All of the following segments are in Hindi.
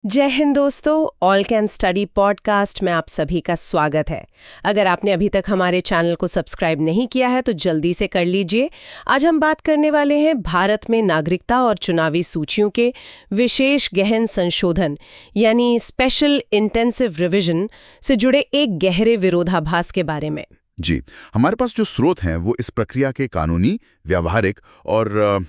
जय हिंद दोस्तों, ऑल कैन स्टडी पॉडकास्ट में आप सभी का स्वागत है। अगर आपने अभी तक हमारे चैनल को सब्सक्राइब नहीं किया है तो जल्दी से कर लीजिए। आज हम बात करने वाले हैं भारत में नागरिकता और चुनावी सूचियों के विशेष गहन संशोधन यानी स्पेशल इंटेंसिव रिवीजन से जुड़े एक गहरे विरोधाभास के बारे में। जी, हमारे पास जो स्रोत हैं वो इस प्रक्रिया के कानूनी, व्यावहारिक और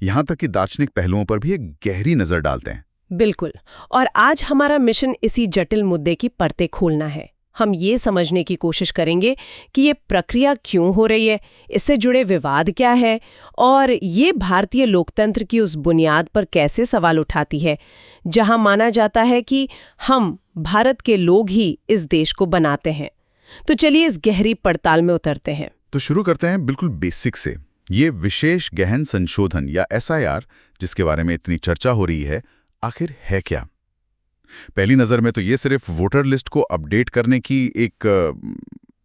यहाँ तक कि दार्शनिक पहलुओं पर भी एक गहरी नज़र डालते हैं। बिल्कुल, और आज हमारा मिशन इसी जटिल मुद्दे की परतें खोलना है। हम ये समझने की कोशिश करेंगे कि ये प्रक्रिया क्यों हो रही है, इससे जुड़े विवाद क्या है और ये भारतीय लोकतंत्र की उस बुनियाद पर कैसे सवाल उठाती है जहां माना जाता है कि हम भारत के लोग ही इस देश को बनाते हैं। तो चलिए इस गहरी पड़ताल में उतरते हैं। तो शुरू करते हैं बिल्कुल बेसिक से। ये विशेष गहन संशोधन या SIR जिसके बारे में इतनी चर्चा हो रही है, आखिर है क्या? पहली नज़र में तो ये सिर्फ वोटर लिस्ट को अपडेट करने की एक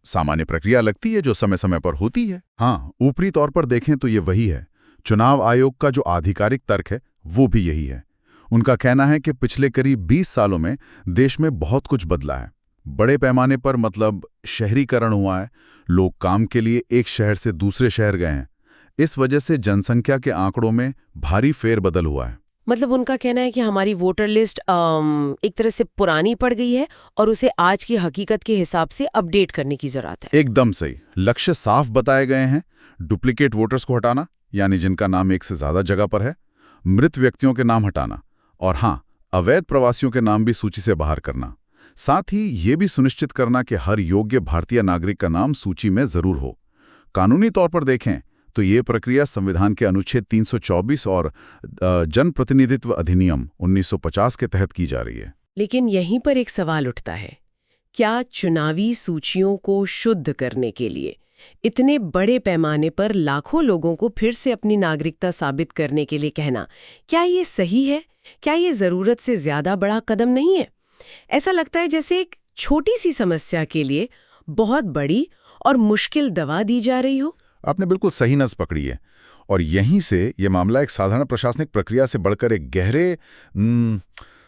सामान्य प्रक्रिया लगती है जो समय समय पर होती है। हाँ, ऊपरी तौर पर देखें तो ये वही है। चुनाव आयोग का जो आधिकारिक तर्क है वो भी यही है। उनका कहना है कि पिछले करीब 20 सालों में देश में बहुत कुछ बदला है। बड़े पैमाने पर मतलब शहरीकरण हुआ है, लोग काम के लिए एक शहर से दूसरे शहर गए हैं। इस वजह से जनसंख्या के आंकड़ों में भारी फेरबदल हुआ है। मतलब उनका कहना है कि हमारी वोटर लिस्ट एक तरह से पुरानी पड़ गई है और उसे आज की हकीकत के हिसाब से अपडेट करने की जरूरत है। एकदम सही। लक्ष्य साफ बताए गए हैं। डुप्लीकेट वोटर्स को हटाना, यानी जिनका नाम एक से ज्यादा जगह पर है, मृत व्यक्तियों के नाम हटाना और हाँ, अवैध प्रवासियों के नाम भी सूची से बाहर करना। साथ ही ये भी सुनिश्चित करना कि हर योग्य भारतीय नागरिक का नाम सूची में जरूर हो। कानूनी तौर पर देखें तो ये प्रक्रिया संविधान के अनुच्छेद 324 और जनप्रतिनिधित्व अधिनियम 1950 के तहत की जा रही है। लेकिन यहीं पर एक सवाल उठता है, क्या चुनावी सूचियों को शुद्ध करने के लिए इतने बड़े पैमाने पर लाखों लोगों को फिर से अपनी नागरिकता साबित करने के लिए कहना, क्या ये सही है? क्या ये जरूरत से ज्यादा बड़ा कदम नहीं है? ऐसा लगता है जैसे एक छोटी सी समस्या के लिए बहुत बड़ी और मुश्किल दवा दी जा रही हो। आपने बिल्कुल सही नस पकड़ी है और यहीं से ये मामला एक साधारण प्रशासनिक प्रक्रिया से बढ़कर एक गहरे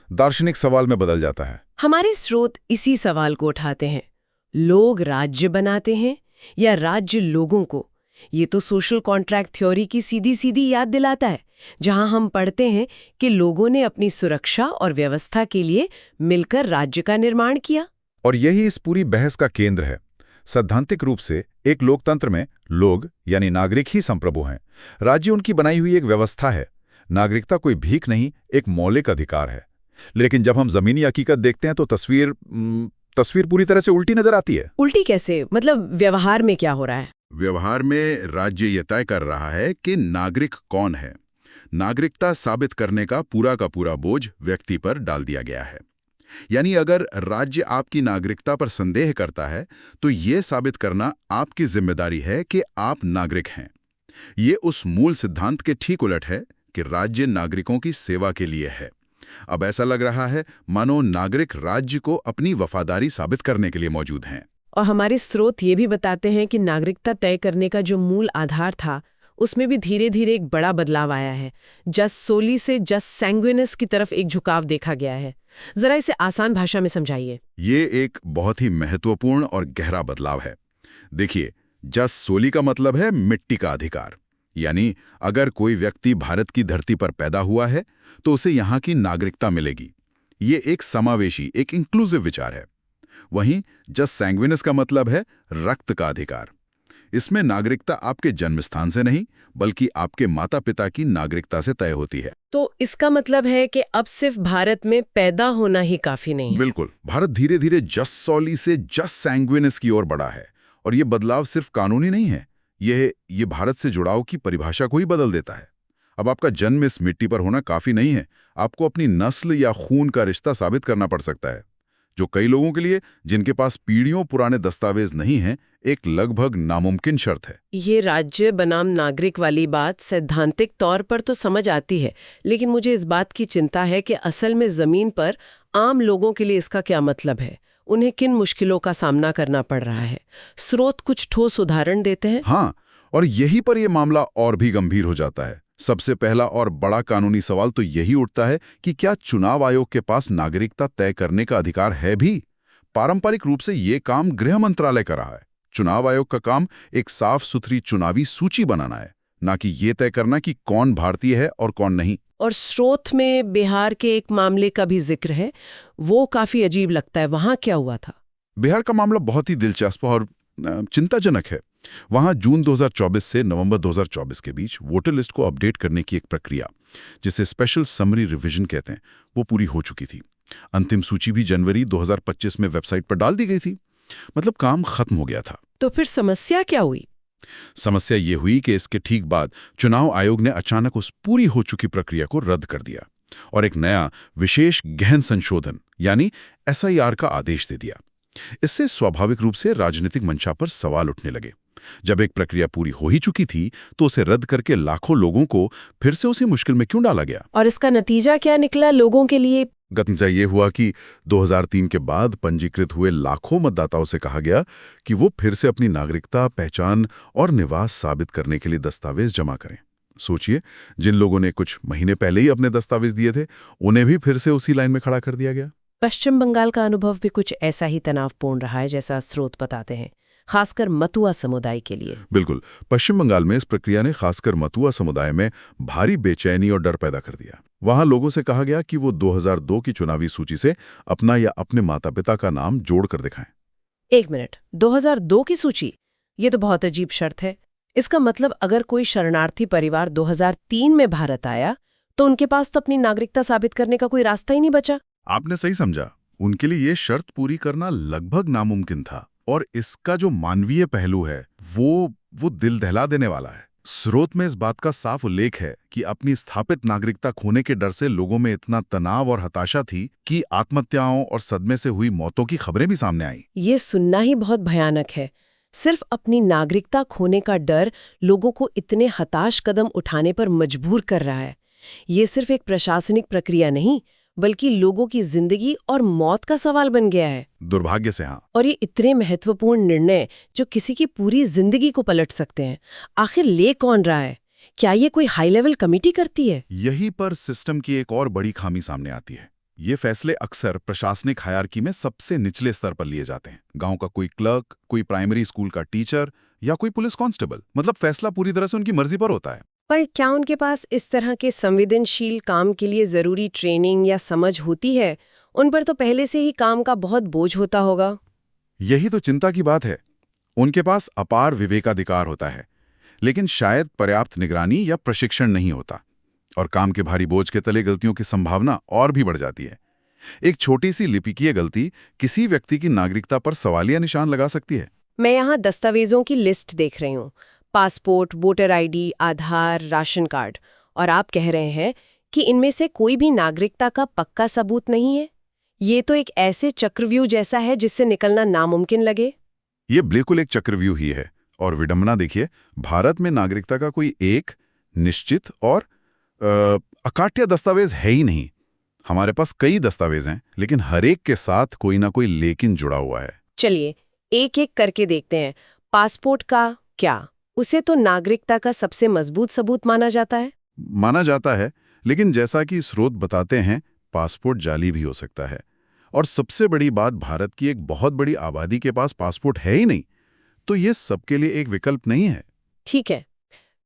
दार्शनिक सवाल में बदल जाता है। हमारे स्रोत इसी सवाल को उठाते हैं। लोग राज्य बनाते हैं या राज्य लोगों को? ये तो सोशल कॉन्ट्रैक्ट थ्योरी की सीधी सीधी याद दिलाता है, जहां हम पढ़ते हैं कि लोगों ने अपनी सुरक्षा और व्यवस्था के लिए मिलकर राज्य का निर्माण किया। और यही इस पूरी बहस का केंद्र है। सैद्धांतिक रूप से एक लोकतंत्र में लोग यानी नागरिक ही संप्रभु हैं। राज्य उनकी बनाई हुई एक व्यवस्था है। नागरिकता कोई भीख नहीं, एक मौलिक अधिकार है। लेकिन जब हम जमीनी हकीकत देखते हैं तो तस्वीर पूरी तरह से उल्टी नजर आती है। उल्टी कैसे? मतलब व्यवहार में क्या हो रहा है? व्यवहार में राज्य यह तय कर रहा है कि नागरिक कौन है। नागरिकता साबित करने का पूरा बोझ व्यक्ति पर डाल दिया गया है। यानी अगर राज्य आपकी नागरिकता पर संदेह करता है तो ये साबित करना आपकी जिम्मेदारी है कि आप नागरिक हैं। ये उस मूल सिद्धांत के ठीक उलट है कि राज्य नागरिकों की सेवा के लिए है। अब ऐसा लग रहा है मानो नागरिक राज्य को अपनी वफादारी साबित करने के लिए मौजूद हैं। और हमारे स्रोत ये भी बताते हैं कि नागरिकता तय करने का जो मूल आधार था उसमें भी धीरे धीरे एक बड़ा बदलाव आया है। जस सोली से जस सैंग्विनस की तरफ एक झुकाव देखा गया है। जरा इसे आसान भाषा में समझाइए। ये एक बहुत ही महत्वपूर्ण और गहरा बदलाव है। देखिए, जस सोली का मतलब है मिट्टी का अधिकार, यानी अगर कोई व्यक्ति भारत की धरती पर पैदा हुआ है तो उसे यहाँ की नागरिकता मिलेगी। ये एक समावेशी, एक इंक्लूसिव विचार है। वहीं जस सैंग्विनस का मतलब है रक्त का अधिकार। इसमें नागरिकता आपके जन्म स्थान से नहीं बल्कि आपके माता पिता की नागरिकता से तय होती है। तो इसका मतलब है कि अब सिर्फ भारत में पैदा होना ही काफी नहीं है। बिल्कुल। भारत धीरे धीरे जस सोली से जस सैंग्विनस की ओर बढ़ा है और ये बदलाव सिर्फ कानूनी नहीं है, ये भारत से जुड़ाव की परिभाषा को ही बदल देता है। अब आपका जन्म इस मिट्टी पर होना काफी नहीं है, आपको अपनी नस्ल या खून का रिश्ता साबित करना पड़ सकता है, जो कई लोगों के लिए जिनके पास पीढ़ियों पुराने दस्तावेज नहीं हैं, एक लगभग नामुमकिन शर्त है। ये राज्य बनाम नागरिक वाली बात सैद्धांतिक तौर पर तो समझ आती है, लेकिन मुझे इस बात की चिंता है कि असल में जमीन पर आम लोगों के लिए इसका क्या मतलब है, उन्हें किन मुश्किलों का सामना करना पड़ रहा है। स्रोत कुछ ठोस उदाहरण देते हैं। हाँ, और यही पर यह मामला और भी गंभीर हो जाता है। सबसे पहला और बड़ा कानूनी सवाल तो यही उठता है कि क्या चुनाव आयोग के पास नागरिकता तय करने का अधिकार है भी? पारंपरिक रूप से ये काम गृह मंत्रालय कर रहा है। चुनाव आयोग का काम एक साफ सुथरी चुनावी सूची बनाना है, ना कि ये तय करना कि कौन भारतीय है और कौन नहीं। और स्रोत में बिहार के एक मामले का भी जिक्र है, वो काफी अजीब लगता है। वहां क्या हुआ था? बिहार का मामला बहुत ही दिलचस्प और चिंताजनक है। वहां जून 2024 से नवंबर 2024 के बीच वोटर लिस्ट को अपडेट करने की एक प्रक्रिया, जिसे स्पेशल समरी रिवीजन कहते हैं, वो पूरी हो चुकी थी। अंतिम सूची भी जनवरी 2025 में वेबसाइट पर डाल दी गई थी। मतलब काम खत्म हो गया था। तो फिर समस्या क्या हुई? समस्या ये हुई कि इसके ठीक बाद चुनाव आयोग ने अचानक उस पूरी हो चुकी प्रक्रिया को रद्द कर दिया और एक नया विशेष गहन संशोधन यानी SIR का आदेश दे दिया। इससे स्वाभाविक रूप से राजनीतिक मंशा पर सवाल उठने लगे। जब एक प्रक्रिया पूरी हो ही चुकी थी तो उसे रद्द करके लाखों लोगों को फिर से उसी मुश्किल में क्यों डाला गया? और इसका नतीजा क्या निकला लोगों के लिए? नतीजा ये हुआ कि 2003 के बाद पंजीकृत हुए लाखों मतदाताओं से कहा गया कि वो फिर से अपनी नागरिकता, पहचान और निवास साबित करने के लिए दस्तावेज जमा करें। सोचिए, जिन लोगों ने कुछ महीने पहले ही अपने दस्तावेज दिए थे, उन्हें भी फिर से उसी लाइन में खड़ा कर दिया गया। पश्चिम बंगाल का अनुभव भी कुछ ऐसा ही तनावपूर्ण रहा है, जैसा स्रोत बताते हैं, खासकर मतुआ समुदाय के लिए। बिल्कुल, पश्चिम बंगाल में इस प्रक्रिया ने खासकर मतुआ समुदाय में भारी बेचैनी और डर पैदा कर दिया। वहां लोगों से कहा गया कि वो 2002 की चुनावी सूची से अपना या अपने माता पिता का नाम जोड़कर दिखाएं। एक मिनट, 2002 की सूची? ये तो बहुत अजीब शर्त है। इसका मतलब अगर कोई शरणार्थी परिवार 2003 में भारत आया तो उनके पास तो अपनी नागरिकता साबित करने का कोई रास्ता ही नहीं बचा। आपने सही समझा। उनके लिए ये शर्त पूरी करना लगभग नामुमकिन था। और इसका जो मानवीय पहलू है वो दिल दहला देने वाला है। स्रोत में इस बात का साफ उल्लेख है कि अपनी स्थापित नागरिकता खोने के डर से लोगों में इतना तनाव और हताशा थी कि आत्महत्याओं और सदमे से हुई मौतों की खबरें भी सामने आईं। ये सुनना ही बहुत भयानक है। सिर्फ अपनी नागरिकता खोने का डर लोगों को इतने हताश कदम उठाने पर मजबूर कर रहा है। ये सिर्फ एक प्रशासनिक प्रक्रिया नहीं, बल्कि लोगों की जिंदगी और मौत का सवाल बन गया है। दुर्भाग्य से हाँ। और ये इतने महत्वपूर्ण निर्णय जो किसी की पूरी जिंदगी को पलट सकते हैं, आखिर ले कौन रहा है? क्या ये कोई हाई लेवल कमेटी करती है? यहीं पर सिस्टम की एक और बड़ी खामी सामने आती है। ये फैसले अक्सर प्रशासनिक हायरार्की में सबसे निचले स्तर पर लिए जाते हैं। गांव का कोई क्लर्क, कोई प्राइमरी स्कूल का टीचर या कोई पुलिस कांस्टेबल। मतलब फैसला पूरी तरह से उनकी मर्जी पर होता है। पर क्या उनके पास इस तरह के संवेदनशील काम के लिए जरूरी ट्रेनिंग या समझ होती है? उन पर तो पहले से ही काम का बहुत बोझ होता होगा। यही तो चिंता की बात है। उनके पास अपार विवेकाधिकार होता है, लेकिन शायद पर्याप्त निगरानी या प्रशिक्षण नहीं होता, और काम के भारी बोझ के तले गलतियों की संभावना और भी बढ़ जाती है। एक छोटी सी लिपिकीय गलती किसी व्यक्ति की नागरिकता पर सवालिया निशान लगा सकती है। मैं यहाँ दस्तावेजों की लिस्ट देख रही हूँ, पासपोर्ट, वोटर ID, आधार, राशन कार्ड, और आप कह रहे हैं कि इनमें से कोई भी नागरिकता का पक्का सबूत नहीं है। ये तो एक ऐसे चक्रव्यूह जैसा है जिससे निकलना नामुमकिन लगे। ये बिल्कुल एक चक्रव्यूह ही है। और विडंबना देखिए, भारत में नागरिकता का कोई एक निश्चित और अकाट्य दस्तावेज है ही नहीं। हमारे पास कई दस्तावेज हैं, लेकिन हर एक के साथ कोई ना कोई लेकिन जुड़ा हुआ है। चलिए एक एक करके देखते हैं। पासपोर्ट का क्या? उसे तो नागरिकता का सबसे मजबूत सबूत माना जाता है। लेकिन जैसा कि स्रोत बताते हैं, पासपोर्ट जाली भी हो सकता है। और सबसे बड़ी बात, भारत की एक बहुत बड़ी आबादी के पास पासपोर्ट है ही नहीं, तो ये सबके लिए एक विकल्प नहीं है। ठीक है,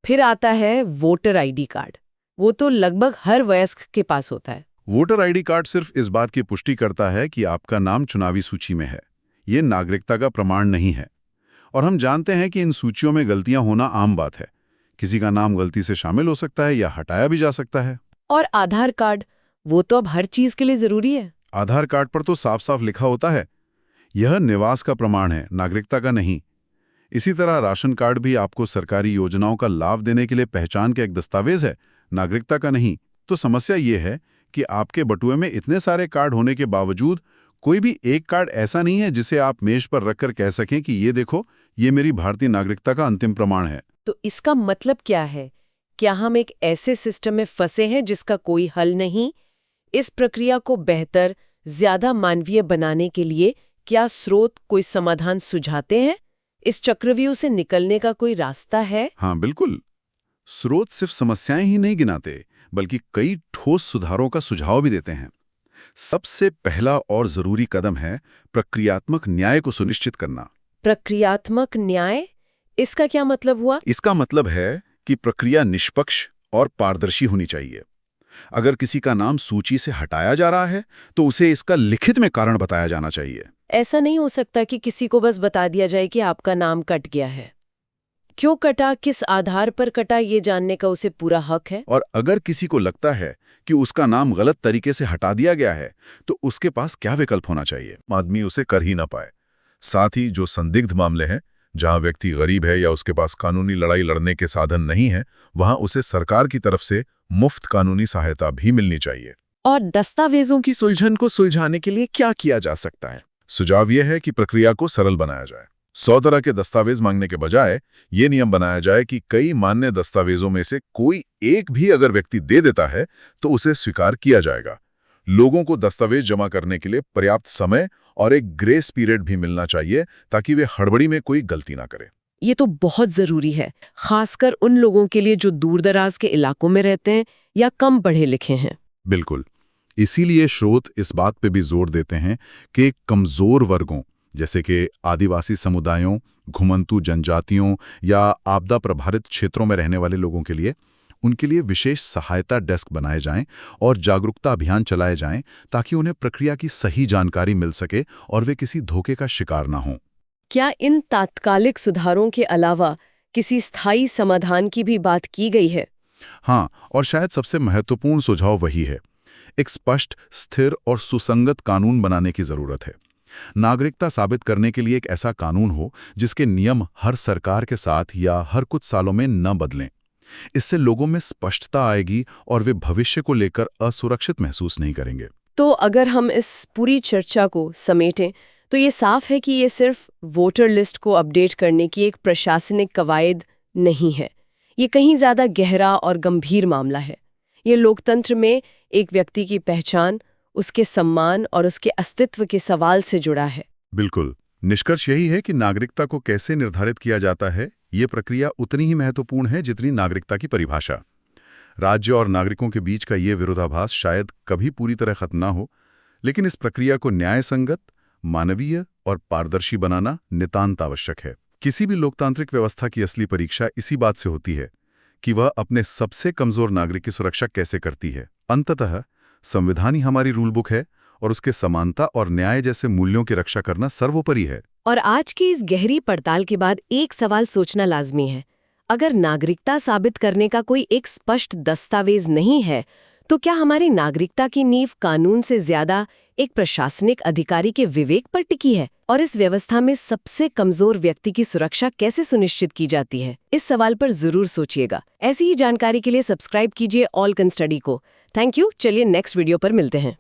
फिर आता है वोटर ID कार्ड। वो तो लगभग हर वयस्क के पास होता है। वोटर ID कार्ड सिर्फ इस बात की पुष्टि करता है कि आपका नाम चुनावी सूची में है। ये नागरिकता का प्रमाण नहीं है। और हम जानते हैं कि इन सूचियों में गलतियां होना आम बात है। किसी का नाम गलती से शामिल हो सकता है या हटाया भी जा सकता है। और आधार कार्ड, वो तो अब हर चीज के लिए जरूरी है। आधार कार्ड पर तो साफ साफ लिखा होता है, यह निवास का प्रमाण है, नागरिकता का नहीं। इसी तरह राशन कार्ड भी आपको सरकारी योजनाओं का लाभ देने के लिए पहचान का एक दस्तावेज है, नागरिकता का नहीं। तो समस्या ये है कि आपके बटुए में इतने सारे कार्ड होने के बावजूद कोई भी एक कार्ड ऐसा नहीं है जिसे आप मेज पर रखकर कह सकें कि ये देखो, ये मेरी भारतीय नागरिकता का अंतिम प्रमाण है। तो इसका मतलब क्या है? क्या हम एक ऐसे सिस्टम में फंसे हैं जिसका कोई हल नहीं? इस प्रक्रिया को बेहतर, ज्यादा मानवीय बनाने के लिए क्या स्रोत कोई समाधान सुझाते हैं? इस चक्रव्यूह से निकलने का कोई रास्ता है? हाँ बिल्कुल। स्रोत सिर्फ समस्याएं ही नहीं गिनाते, बल्कि कई ठोस सुधारों का सुझाव भी देते हैं। सबसे पहला और जरूरी कदम है प्रक्रियात्मक न्याय को सुनिश्चित करना। प्रक्रियात्मक न्याय, इसका क्या मतलब हुआ? इसका मतलब है कि प्रक्रिया निष्पक्ष और पारदर्शी होनी चाहिए। अगर किसी का नाम सूची से हटाया जा रहा है, तो उसे इसका लिखित में कारण बताया जाना चाहिए। ऐसा नहीं हो सकता कि किसी को बस बता दिया जाए कि आपका नाम कट गया है। क्यों कटा, किस आधार पर कटा, ये जानने का उसे पूरा हक है। और अगर किसी को लगता है कि उसका नाम गलत तरीके से हटा दिया गया है, तो उसके पास क्या विकल्प होना चाहिए? आदमी उसे कर ही ना पाए। साथ ही जो संदिग्ध मामले हैं, जहां व्यक्ति गरीब है या उसके पास कानूनी लड़ाई लड़ने के साधन नहीं है, वहां उसे सरकार की तरफ से मुफ्त कानूनी सहायता भी मिलनी चाहिए। और दस्तावेजों की सुलझन को सुलझाने के लिए क्या किया जा सकता है? सुझाव यह है कि प्रक्रिया को सरल बनाया जाए। 100 तरह के दस्तावेज मांगने के बजाय ये नियम बनाया जाए कि कई मान्य दस्तावेजों में से कोई एक भी अगर व्यक्ति दे देता है, तो उसे स्वीकार किया जाएगा। लोगों को दस्तावेज जमा करने के लिए पर्याप्त समय और एक ग्रेस पीरियड भी मिलना चाहिए, ताकि वे हड़बड़ी में कोई गलती ना करें। ये तो बहुत जरूरी है, खासकर उन लोगों के लिए जो दूर-दराज के इलाकों में रहते हैं या कम पढ़े लिखे हैं। बिल्कुल। इसीलिए स्रोत इस बात पे भी जोर देते हैं कि कमजोर वर्गों, जैसे कि आदिवासी समुदायों, घुमंतू जनजातियों या आपदा प्रभावित क्षेत्रों में रहने वाले लोगों के लिए, उनके लिए विशेष सहायता डेस्क बनाए जाएं और जागरूकता अभियान चलाए जाएं, ताकि उन्हें प्रक्रिया की सही जानकारी मिल सके और वे किसी धोखे का शिकार ना हों। क्या इन तात्कालिक सुधारों के अलावा किसी स्थायी समाधान की भी बात की गई है? हाँ, और शायद सबसे महत्वपूर्ण सुझाव वही है। एक स्पष्ट, स्थिर और सुसंगत कानून बनाने की जरूरत है। नागरिकता साबित करने के लिए एक ऐसा कानून हो जिसके नियम हर सरकार के साथ या हर कुछ सालों में न बदलें। इससे लोगों में स्पष्टता आएगी और वे भविष्य को लेकर असुरक्षित महसूस नहीं करेंगे। तो अगर हम इस पूरी चर्चा को समेटें, तो ये साफ है कि ये सिर्फ वोटर लिस्ट को अपडेट करने की एक प्रशासनिक कवायद नहीं है। ये कहीं ज्यादा गहरा और गंभीर मामला है। ये लोकतंत्र में एक व्यक्ति की पहचान, उसके सम्मान और उसके अस्तित्व के सवाल से जुड़ा है। बिल्कुल। निष्कर्ष यही है कि नागरिकता को कैसे निर्धारित किया जाता है, ये प्रक्रिया उतनी ही महत्वपूर्ण है जितनी नागरिकता की परिभाषा। राज्य और नागरिकों के बीच का ये विरोधाभास शायद कभी पूरी तरह खत्म ना हो, लेकिन इस प्रक्रिया को न्यायसंगत, मानवीय और पारदर्शी बनाना नितांत आवश्यक है। किसी भी लोकतांत्रिक व्यवस्था की असली परीक्षा इसी बात से होती है कि वह अपने सबसे कमजोर नागरिक की सुरक्षा कैसे करती है। अंततः संविधान ही हमारी रूल बुक है और उसके समानता और न्याय जैसे मूल्यों की रक्षा करना सर्वोपरि है। और आज की इस गहरी पड़ताल के बाद एक सवाल सोचना लाजमी है। अगर नागरिकता साबित करने का कोई एक स्पष्ट दस्तावेज नहीं है, तो क्या हमारी नागरिकता की नींव कानून से ज्यादा एक प्रशासनिक अधिकारी के विवेक पर टिकी है? और इस व्यवस्था में सबसे कमजोर व्यक्ति की सुरक्षा कैसे सुनिश्चित की जाती है? इस सवाल पर जरूर सोचिएगा। ऐसी ही जानकारी के लिए सब्सक्राइब कीजिए ऑल कैन स्टडी को। Thank you. चलिए नेक्स्ट वीडियो पर मिलते हैं।